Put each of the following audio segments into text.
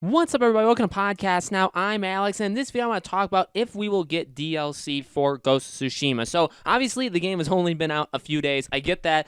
What's up, everybody? Welcome to Podcast Now. I'm Alex, and in this video, I want to talk about if we will get DLC for Ghost of Tsushima. So, obviously, the game has only been out a few days. I get that.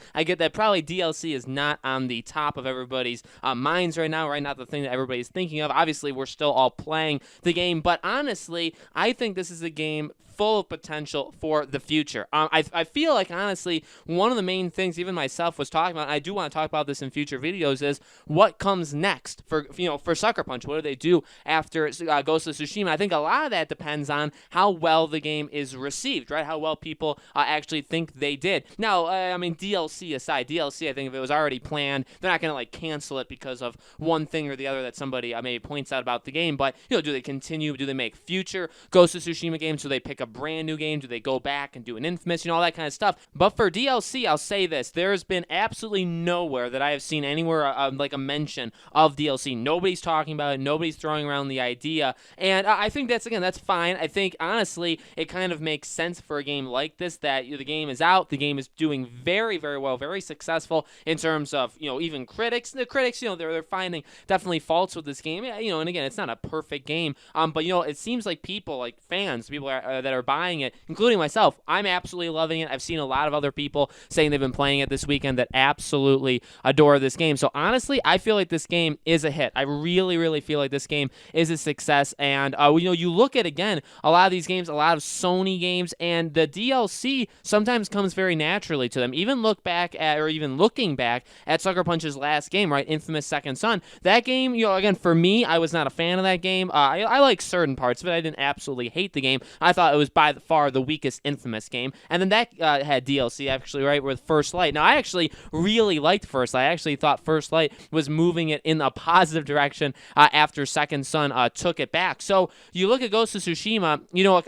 Probably DLC is not on the top of everybody's minds right now, right? Not the thing that everybody's thinking of. Obviously, we're still all playing the game, but honestly, I think this is a game full of potential for the future. I feel like, honestly, one of the main things, even myself was talking about, and I do want to talk about this in future videos, is what comes next for Sucker Punch. What do they do after Ghost of Tsushima? I think a lot of that depends on how well the game is received, right? How well people actually think they did. Now, DLC aside, DLC, I think if it was already planned, they're not going to cancel it because of one thing or the other that somebody maybe points out about the game. But do they continue? Do they make future Ghost of Tsushima games? Do they pick a brand new game? Do they go back and do an Infamous? All that kind of stuff. But for DLC, I'll say this: there has been absolutely nowhere that I have seen anywhere like a mention of DLC. Nobody's talking about it. Nobody's throwing around the idea, and I think that's fine. I think honestly, it kind of makes sense for a game like this that the game is out, the game is doing very, very well, very successful in terms of even critics. The critics, they're finding definitely faults with this game. And again, it's not a perfect game, but it seems like people, like fans, people that are buying it, including myself, I'm absolutely loving it. I've seen a lot of other people saying they've been playing it this weekend that absolutely adore this game. So honestly, I feel like this game is a hit. I really, really feel like this game is a success. And you look at, again, a lot of these games, a lot of Sony games, and the DLC sometimes comes very naturally to them. Even looking back at Sucker Punch's last game, right, Infamous Second Son. That game, again, for me, I was not a fan of that game. I like certain parts, but I didn't absolutely hate the game. I thought it was by far the weakest Infamous game. And then that had DLC, actually, right, with First Light. Now, I actually really liked First Light. I actually thought First Light was moving it in a positive direction after Second Son took it back. So you look at Ghost of Tsushima,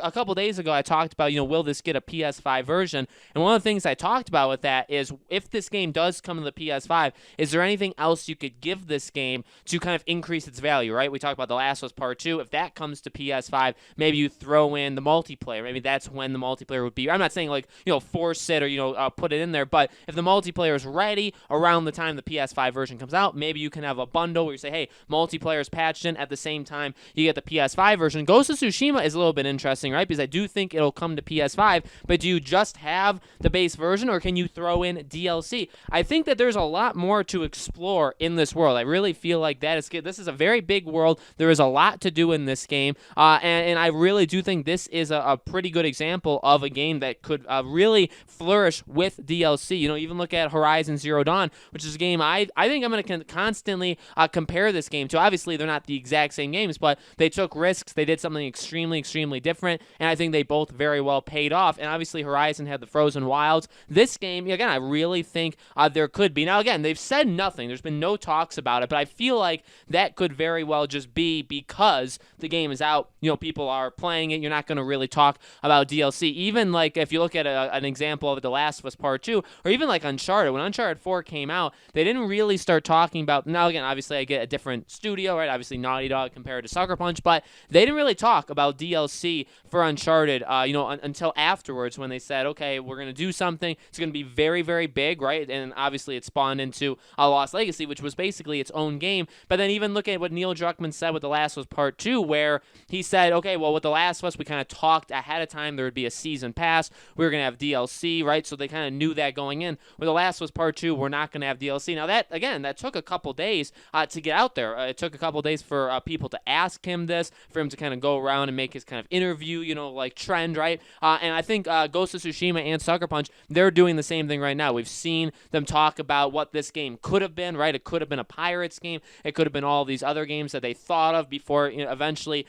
a couple days ago I talked about, will this get a PS5 version? And one of the things I talked about with that is if this game does come to the PS5, is there anything else you could give this game to kind of increase its value, right? We talked about The Last of Us Part 2. If that comes to PS5, maybe you throw in the multiplayer. Maybe that's when the multiplayer would be. I'm not saying force it or put it in there, but if the multiplayer is ready around the time the PS5 version comes out, maybe you can have a bundle where you say, hey, multiplayer is patched in, at the same time you get the PS5 version. Ghost of Tsushima is a little bit interesting, right? Because I do think it'll come to PS5, but do you just have the base version or can you throw in DLC? I think that there's a lot more to explore in this world. I really feel like that is good. This is a very big world. There is a lot to do in this game, and I really do think this is a pretty good example of a game that could really flourish with DLC. Even look at Horizon Zero Dawn, which is a game I think I'm going to constantly compare this game to. Obviously, they're not the exact same games, but they took risks. They did something extremely, extremely different, and I think they both very well paid off. And obviously, Horizon had the Frozen Wilds. This game, again, I really think there could be. Now, again, they've said nothing. There's been no talks about it, but I feel like that could very well just be because the game is out. People are playing it. You're not going to really talk about DLC. Even if you look at an example of The Last of Us Part 2, or even Uncharted. When Uncharted 4 came out, they didn't really start talking about. Now, again, obviously, I get a different studio, right? Obviously, Naughty Dog compared to Sucker Punch, but they didn't really talk about DLC for Uncharted, until afterwards when they said, okay, we're going to do something. It's going to be very, very big, right? And obviously, it spawned into Lost Legacy, which was basically its own game. But then even look at what Neil Druckmann said with The Last of Us Part 2, where he said, okay, well, with The Last of Us, we kind of talked ahead of time there would be a season pass. We were going to have DLC, right? So they kind of knew that going in. With The Last of Us Part 2, we're not going to have DLC. Now, that took a couple days to get out there. It took a couple days for people to ask him this, for him to kind of go around and make his kind of interview, trend, right? And I think Ghost of Tsushima and Sucker Punch, they're doing the same thing right now. We've seen them talk about what this game could have been, right? It could have been a Pirates game. It could have been all these other games that they thought of before eventually,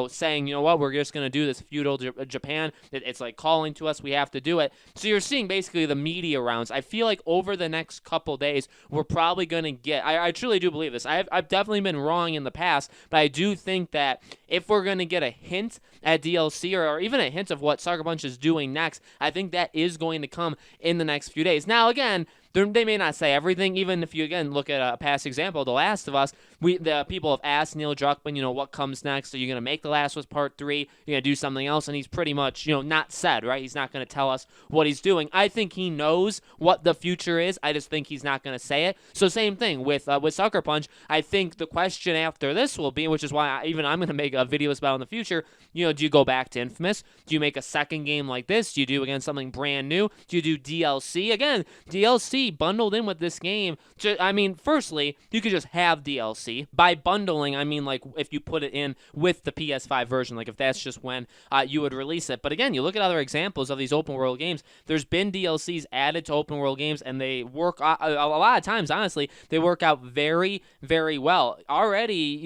saying, what, we're just going to do this feudal Japan. It's calling to us. We have to do it. So you're seeing basically the media rounds. I feel like over the next couple days, we're probably going to get, I truly do believe this. I've definitely been wrong in the past, but I do think that if we're going to get a hint at DLC or even a hint of what Sucker Punch is doing next, I think that is going to come in the next few days. Now, again, they may not say everything. Even if you, again, look at a past example, The Last of Us, the people have asked Neil Druckmann, what comes next? Are you going to make The Last of Us Part 3? You're going to do something else? And he's pretty much, not said, right? He's not going to tell us what he's doing. I think he knows what the future is. I just think he's not going to say it. So same thing with Sucker Punch. I think the question after this will be, which is why I'm going to make a video about in the future, do you go back to Infamous? Do you make a second game like this? Do you do, again, something brand new? Do you do DLC? Again, DLC bundled in with this game. Firstly, you could just have DLC. By bundling, I mean, like, if you put it in with the PS5 version, like if that's just when you would release it. But again, you look at other examples of these open world games, there's been DLCs added to open world games, and they work, a lot of times, honestly, they work out very, very well. Already,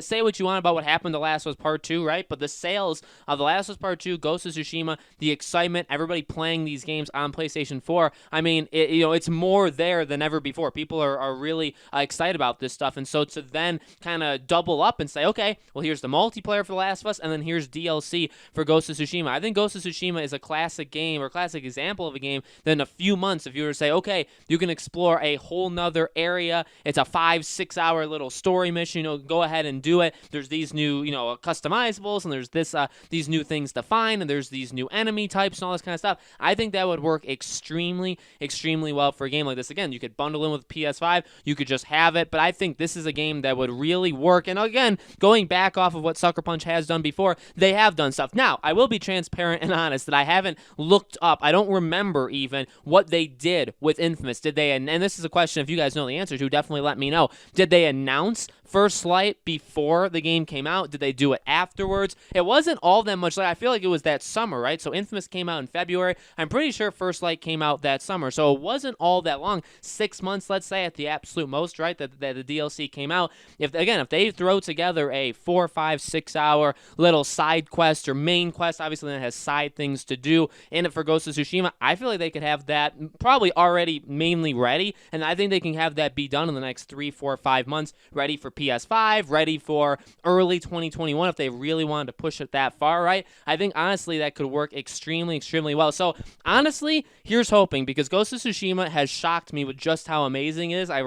say what you want about what happened to Last of Us Part 2, right? But the sales of The Last of Us Part 2, Ghost of Tsushima, the excitement, everybody playing these games on PlayStation 4, it's more there than ever before. People are really excited about this stuff, and so to then kind of double up and say, okay, well, here's the multiplayer for The Last of Us, and then here's DLC for Ghost of Tsushima. I think Ghost of Tsushima is a classic game, or classic example of a game that in a few months, if you were to say, okay, you can explore a whole nother area, it's a 5-6 hour little story mission, go ahead and do it. There's these new, customizables, and there's these new things to find, and there's these new enemy types and all this kind of stuff. I think that would work extremely, extremely well for a game like this. Again, you could bundle in with PS5, you could just have it, but I think this is a game that would really work. And again, going back off of what Sucker Punch has done before, they have done stuff. Now, I will be transparent and honest that I haven't looked up, I don't remember even what they did with Infamous. Did they, and this is a question if you guys know the answer to, definitely let me know. Did they announce First Light before the game came out? Did they do it afterwards? It wasn't all that much. I feel like it was that summer, right? So Infamous came out in February. I'm pretty sure First Light came out that summer. So it wasn't all that long. 6 months, let's say, at the absolute most, right, that the DLC came out. If they throw together a 4, 5, 6 hour little side quest or main quest, obviously that has side things to do in it for Ghost of Tsushima, I feel like they could have that probably already mainly ready, and I think they can have that be done in the next 3, 4, 5 months, ready for PS5, ready for early 2021 if they really wanted to push it that far, right? I think, honestly, that could work extremely, extremely well. So, honestly, here's hoping, because Ghost of Tsushima has shocked me with just how amazing it is. I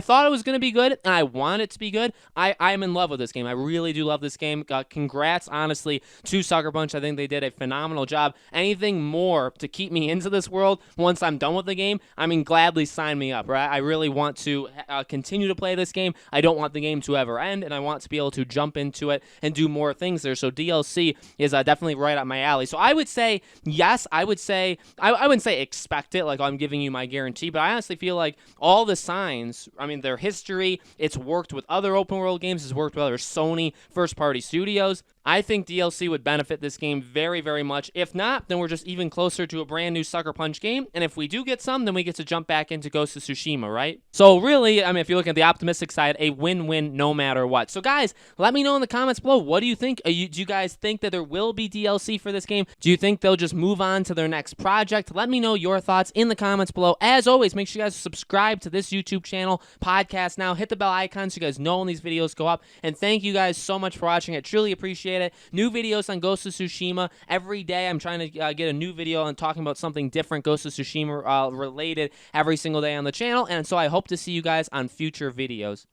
thought it was going to be good, and I want it to be good. I'm in love with this game. I really do love this game. Congrats, honestly, to Sucker Punch. I think they did a phenomenal job. Anything more to keep me into this world once I'm done with the game, gladly sign me up, right? I really want to continue to play this game. I don't want the game to ever end, and I want to be able to jump into it and do more things there. So DLC is definitely right up my alley. So I would say, yes, I wouldn't say expect it, like I'm giving you my guarantee, but I honestly feel like all the signs, their history, it's worked with other open world games, it's worked with other Sony first-party studios. I think DLC would benefit this game very, very much. If not, then we're just even closer to a brand new Sucker Punch game. And if we do get some, then we get to jump back into Ghost of Tsushima, right? So really, if you look at the optimistic side, a win-win no matter what. So guys, let me know in the comments below. What do you think? Do you guys think that there will be DLC for this game? Do you think they'll just move on to their next project? Let me know your thoughts in the comments below. As always, make sure you guys subscribe to this YouTube channel, podcast now. Hit the bell icon so you guys know when these videos go up. And thank you guys so much for watching. I truly appreciate it. New videos on Ghost of Tsushima every day. I'm trying to get a new video and talking about something different Ghost of Tsushima related every single day on the channel. And so I hope to see you guys on future videos.